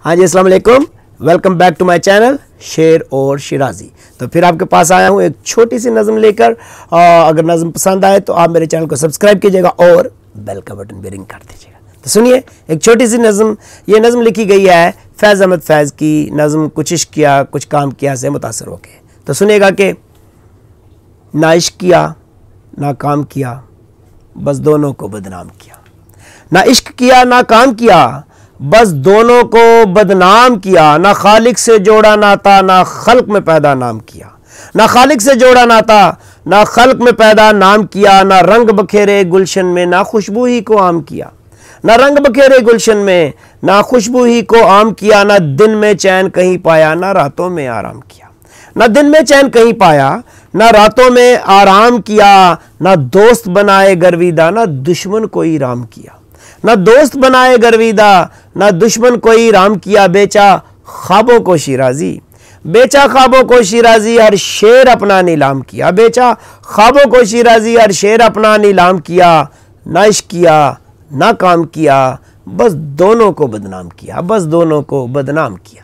हाँ जी, अस्सलाम वालेकुम। Welcome back to my channel शेर और शिराजी। तो फिर आपके पास आया हूँ एक छोटी सी नज़म लेकर। अगर नज़म पसंद आए तो आप मेरे चैनल को सब्सक्राइब कीजिएगा और बेल का बटन भी रिंग कर दीजिएगा। तो सुनिए एक छोटी सी नज़म। ये नज़म लिखी गई है फैज़ अहमद फैज़ की। नज़म कुछ इश्क किया कुछ काम किया से मुतासर होके। तो सुनिएगा कि ना इश्क किया ना काम किया, बस दोनों को बदनाम किया। ना इश्क किया ना काम किया, बस दोनों को बदनाम किया। ना खालिक से जोड़ा नाता ना खल्क में पैदा नाम किया। ना खालिक से जोड़ा नाता ना खल्क में पैदा नाम किया। ना रंग बखेरे गुलशन में ना खुशबू ही को आम किया। ना रंग बखेरे गुलशन में ना खुशबू ही को आम किया। ना दिन में चैन कहीं पाया ना रातों में आराम किया। ना दिन में चैन कहीं पाया ना रातों में आराम किया। ना दोस्त बनाए गर्विदा ना दुश्मन कोई राम किया। ना दोस्त बनाए गर्विदा ना दुश्मन कोई राम किया। बेचा ख्वाबों को शिराजी, बेचा ख्वाबों को शिराजी, हर शेर अपना नीलाम किया। बेचा ख्वाबों को शिराजी, हर शेर अपना नीलाम किया। ना इश्क किया ना काम किया, बस दोनों को बदनाम किया, बस दोनों को बदनाम किया।